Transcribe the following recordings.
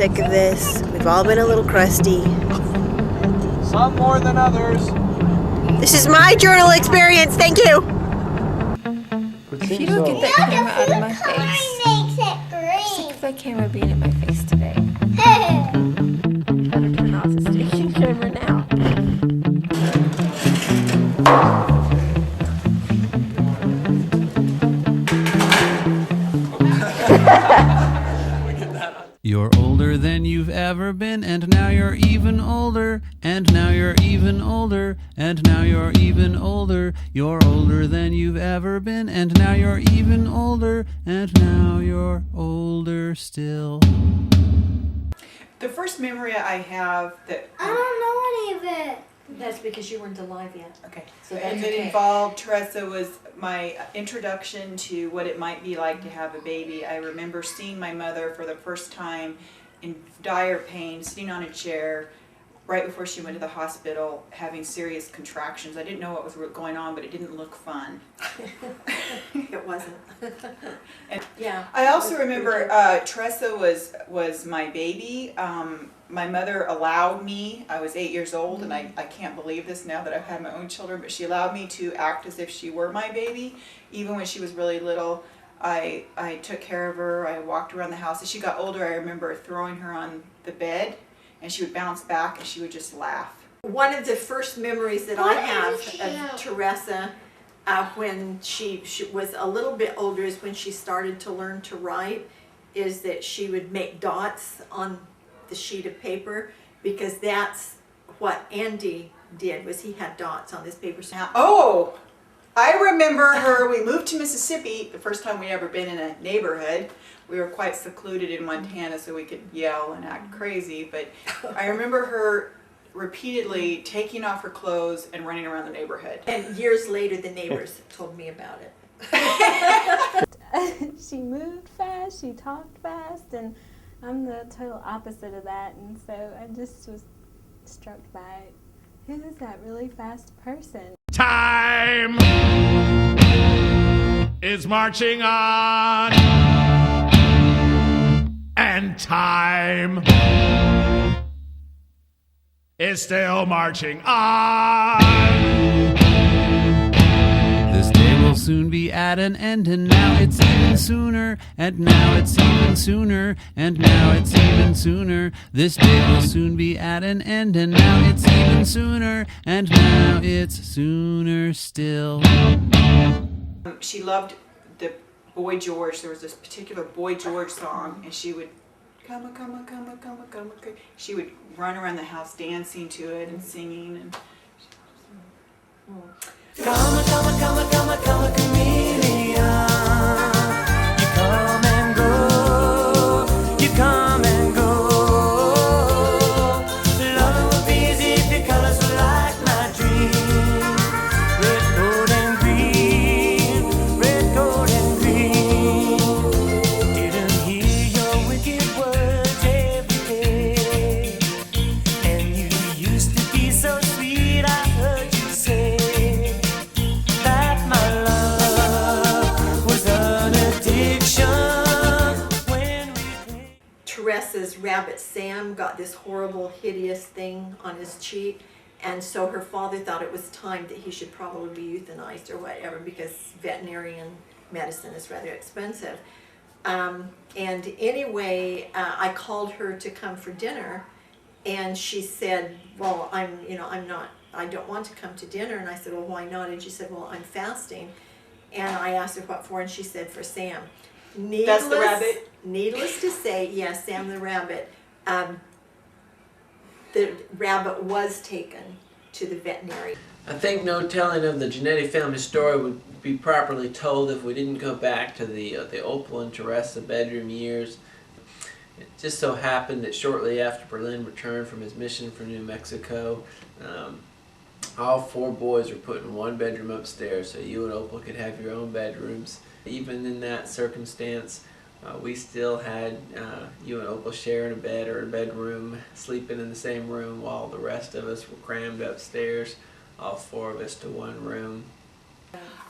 sick of this. We've all been a little crusty. Some more than others. This is my journal experience, thank you! If you don't get that camera out of my face. Makes it green. Sick of that camera being in my face today. Try to turn off the station camera now. You're older than you've ever been, and now you're even older, and now you're even older, and now you're even older. You're older than you've ever been, and now you're even older, and now you're older still. The first memory I have that I don't know any of it. That's because you weren't alive yet. okay, So that's and that okay. involved Teressa was my introduction to what it might be like to have a baby. I remember seeing my mother for the first time in dire pain, sitting on a chair right before she went to the hospital, having serious contractions. I didn't know what was going on, but it didn't look fun. It wasn't. And Yeah. I also remember Teressa was my baby. My mother allowed me, I was 8 years old, and I can't believe this now that I've had my own children, but she allowed me to act as if she were my baby. Even when she was really little, I took care of her, I walked around the house. As she got older, I remember throwing her on the bed, and she would bounce back and she would just laugh. One of the first memories that I have Yeah. of Teressa when she was a little bit older is when she started to learn to write, is that she would make dots on the sheet of paper, because that's what Andy did, was he had dots on this paper. So Oh, I remember her, we moved to Mississippi, the first time we'd ever been in a neighborhood. We were quite secluded in Montana so we could yell and act crazy, but I remember her repeatedly taking off her clothes and running around the neighborhood. and years later the neighbors told me about it. She moved fast, she talked fast, and I'm the total opposite of that, and so I just was struck by, who is that really fast person? Time is marching on, and time is still marching on. This day will soon be at an end, and now it's even sooner, and now it's even sooner, and now it's even sooner. This day will soon be at an end, and now it's even sooner, and now it's sooner still. She loved the Boy George. There was this particular Boy George song, and she would come, she would run around the house dancing to it and singing. And Come a chameleon. You come and go. You come and go. Loving would be easy if your colors were like my dream. Red, gold, and green. Red, gold, and green. Didn't hear your wicked words every day. And you used to be so sweet, I heard you say. Teressa's rabbit Sam got this horrible, hideous thing on his cheek, and so her father thought it was time that he should probably be euthanized or whatever, because veterinarian medicine is rather expensive. And anyway, I called her to come for dinner, and she said, well, I don't want to come to dinner. And I said, well, why not? And she said, well, I'm fasting. And I asked her what for, and she said, for Sam. that's the rabbit? Needless to say, yes, Sam the rabbit. The rabbit was taken to the veterinary. I think no telling of the genetic family story would be properly told if we didn't go back to the Opal and Teressa bedroom years. It just so happened that shortly after Berlin returned from his mission from New Mexico, all four boys were put in one bedroom upstairs so you and Opal could have your own bedrooms. Even in that circumstance, we still had you and Opal sharing a bed or a bedroom, sleeping in the same room while the rest of us were crammed upstairs, all four of us to one room.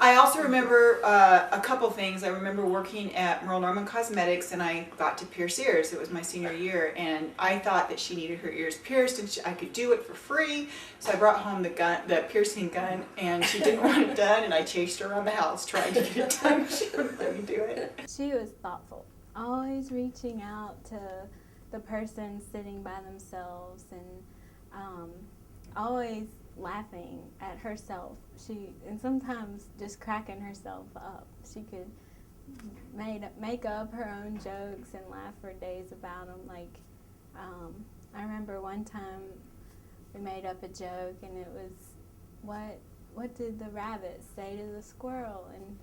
I also remember a couple things. I remember working at Merle Norman Cosmetics, and I got to pierce ears. It was my senior year, and I thought that she needed her ears pierced, and I could do it for free. So I brought home the piercing gun, and she didn't want it done, and I chased her around the house trying to get it done. She wouldn't let me do it. She was thoughtful, always reaching out to the person sitting by themselves, and always laughing at herself. And sometimes just cracking herself up. She could make up her own jokes and laugh for days about them. Like, I remember one time we made up a joke, and it was, what did the rabbit say to the squirrel? And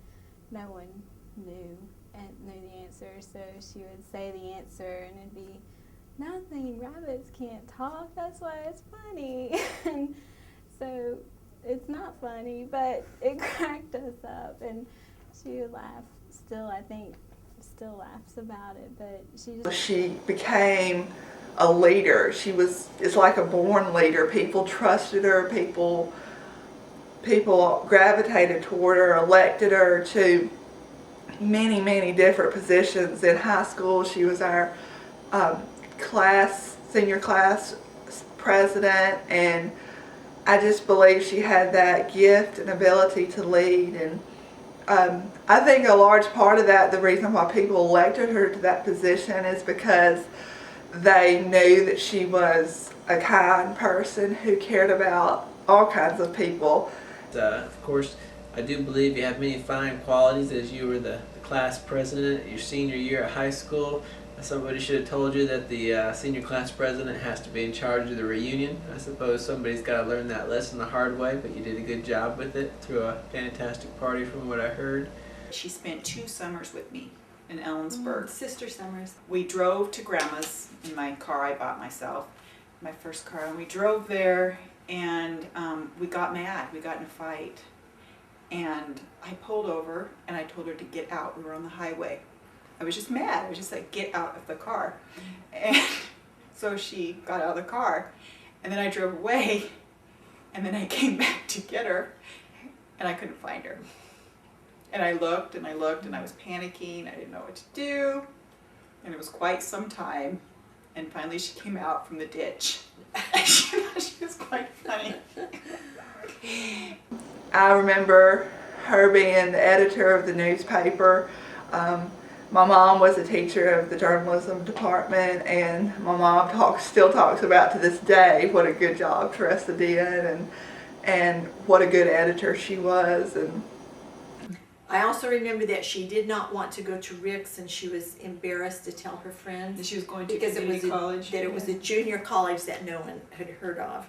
no one knew the answer, so she would say the answer, and it'd be, nothing, rabbits can't talk, that's why it's funny. And so it's not funny, but it cracked us up, and she would laugh. I think, still laughs about it, but she became a leader. It's like a born leader. People trusted her, people gravitated toward her, elected her to many different positions. In high school, she was our senior class president, and I just believe she had that gift and ability to lead. And I think a large part of that, the reason why people elected her to that position, is because they knew that she was a kind person who cared about all kinds of people. Of course, I do believe you have many fine qualities, as you were the class president your senior year at high school. Somebody should have told you that the senior class president has to be in charge of the reunion. I suppose somebody's got to learn that lesson the hard way, but you did a good job with it. Threw a fantastic party from what I heard. She spent 2 summers with me in Ellensburg. Sister summers. We drove to Grandma's in my car I bought myself, my first car, and we drove there, and we got mad. We got in a fight, and I pulled over and I told her to get out. We were on the highway. I was just mad. I was just like, get out of the car. And so she got out of the car, and then I drove away, and then I came back to get her, and I couldn't find her. And I looked and I looked, and I was panicking. I didn't know what to do, and it was quite some time, and finally she came out from the ditch. She was quite funny. I remember her being the editor of the newspaper. My mom was a teacher of the journalism department, and my mom still talks about to this day what a good job Teressa did, and what a good editor she was. And I also remember that she did not want to go to Rick's, and she was embarrassed to tell her friends And she was going to because community college. It was a junior college that no one had heard of.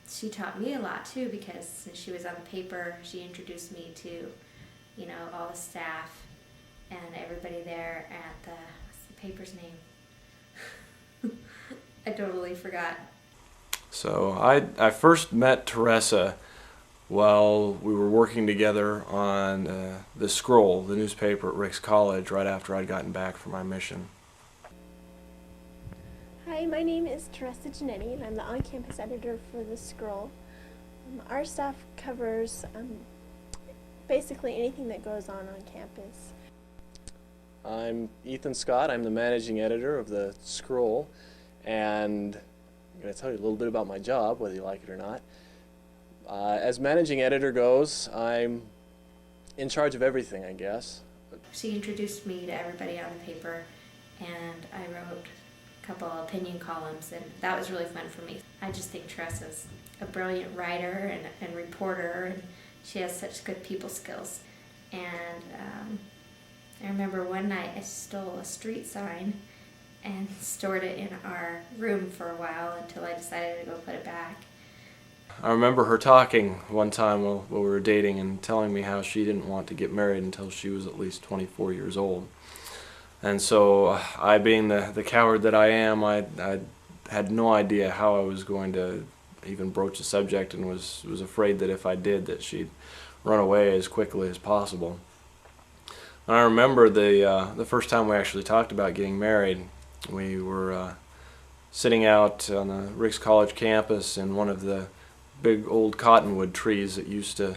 She taught me a lot too, because since she was on the paper, she introduced me to, all the staff and everybody there at what's the paper's name? I totally forgot. So I first met Teressa while we were working together on the Scroll, the newspaper at Rick's College, right after I'd gotten back from my mission. Hi, my name is Teressa Giannetti, and I'm the on-campus editor for the Scroll. Our staff covers basically anything that goes on campus. I'm Ethan Scott. I'm the managing editor of the Scroll, and I'm going to tell you a little bit about my job, whether you like it or not. As managing editor goes, I'm in charge of everything, I guess. She introduced me to everybody on the paper, and I wrote a couple opinion columns, and that was really fun for me. I just think Teressa's a brilliant writer and reporter, and she has such good people skills. And I remember one night I stole a street sign and stored it in our room for a while until I decided to go put it back. I remember her talking one time while we were dating and telling me how she didn't want to get married until she was at least 24 years old. And so I, being the coward that I am, I had no idea how I was going to even broach the subject, and was afraid that if I did, that she'd run away as quickly as possible. And I remember the first time we actually talked about getting married. We were sitting out on the Rick's College campus in one of the big old cottonwood trees that used to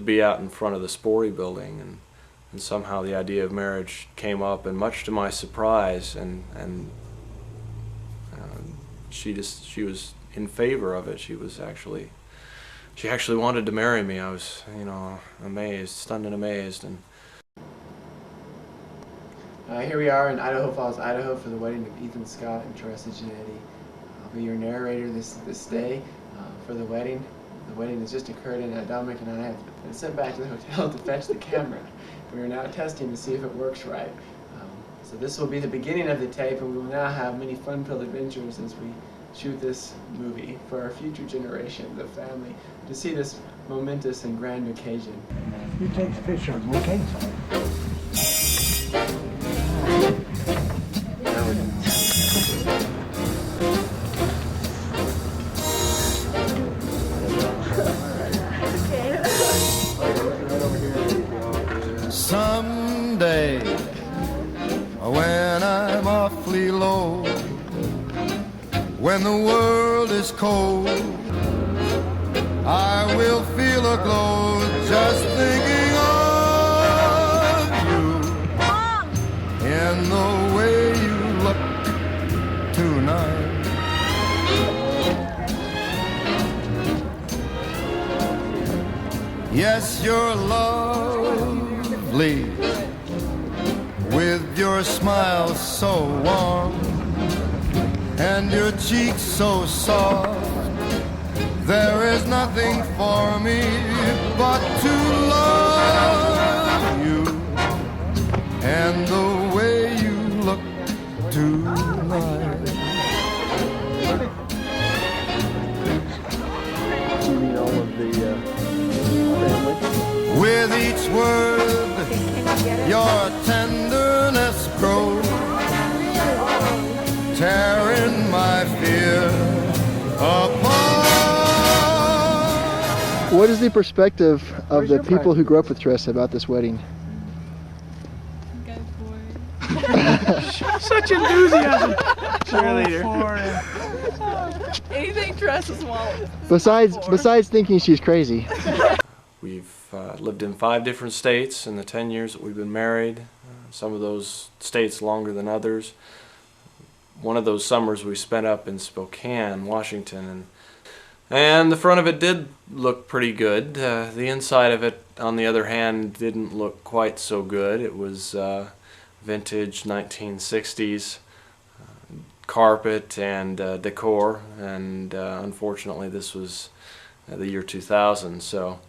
be out in front of the Sporey building, and somehow the idea of marriage came up, and much to my surprise, and she was in favor of it. She actually wanted to marry me. I was, amazed, stunned and amazed. And here we are in Idaho Falls, Idaho, for the wedding of Ethan Scott and Teressa Giannetti. I'll be your narrator this day for the wedding. The wedding has just occurred, and Dominic and I have been sent back to the hotel to fetch the camera. We are now testing to see if it works right. So this will be the beginning of the tape, and we will now have many fun-filled adventures as we shoot this movie for our future generations of family to see this momentous and grand occasion. You take a picture, okay? Someday, when I'm awfully low, when the world is cold, I will feel a glow just thinking of you in the way you look tonight. Yes, you're lovely, with your smile so warm and your cheeks so soft. There is nothing for me but to love you and the way you look tonight. You mean all of the family? With each word, your tenderness grows, tearing my fear apart. What is the perspective of the people who grew up with Teressa about this wedding? Go for it. Such enthusiasm. Cheerleader. Anything Teressa's wants. Besides thinking she's crazy. We've lived in 5 different states in the 10 years that we've been married. Some of those states longer than others. One of those summers we spent up in Spokane, Washington, and the front of it did look pretty good. The inside of it, on the other hand, didn't look quite so good. It was vintage 1960s carpet and decor, and unfortunately this was the year 2000, so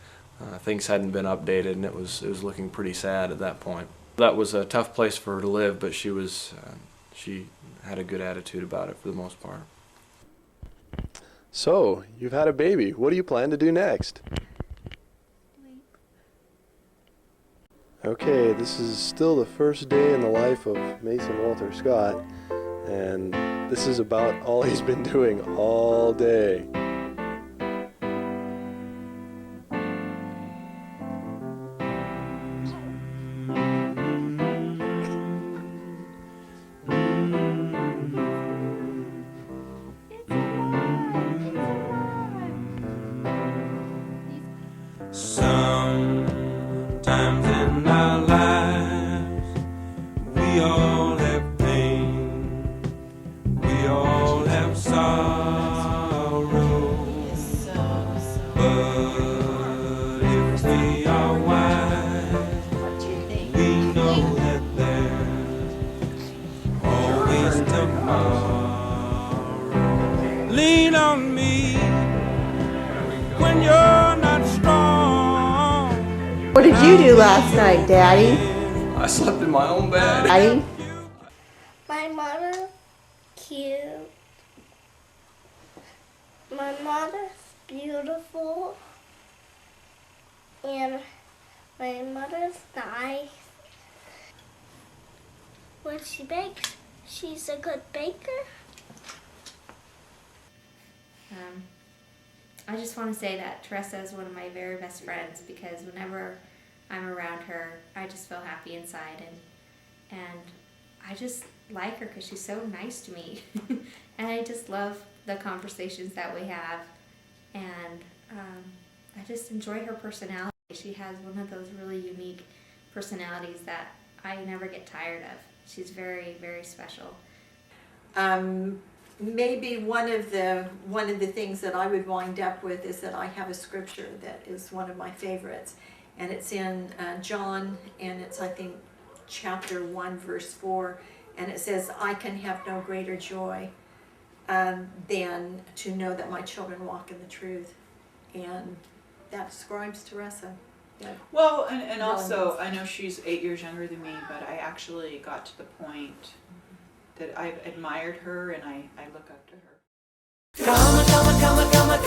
things hadn't been updated, and it was looking pretty sad at that point. That was a tough place for her to live, but she had a good attitude about it for the most part. So, you've had a baby. What do you plan to do next? Okay, this is still the first day in the life of Mason Walter Scott, and this is about all he's been doing all day. Sometimes in our lives, we all have pain, we all have sorrow, but if we are wise, we know that there's always tomorrow. Lean on me when you're not strong. What did you do last night, Daddy? I slept in my own bed. Daddy? My mother cute. My mother's beautiful. And my mother's nice. When she bakes, she's a good baker. I just want to say that Teressa is one of my very best friends, because whenever I'm around her, I just feel happy inside, and I just like her because she's so nice to me, and I just love the conversations that we have, and I just enjoy her personality. She has one of those really unique personalities that I never get tired of. She's very, very special. Maybe one of the things that I would wind up with is that I have a scripture that is one of my favorites, and it's in John, and it's, I think, chapter 1 verse 4, and it says, "I can have no greater joy than to know that my children walk in the truth," and that describes Teressa. Yeah. Well, and also, I know she's 8 years younger than me, but I actually got to the point that I've admired her and I look up to her. Come, come, come, come,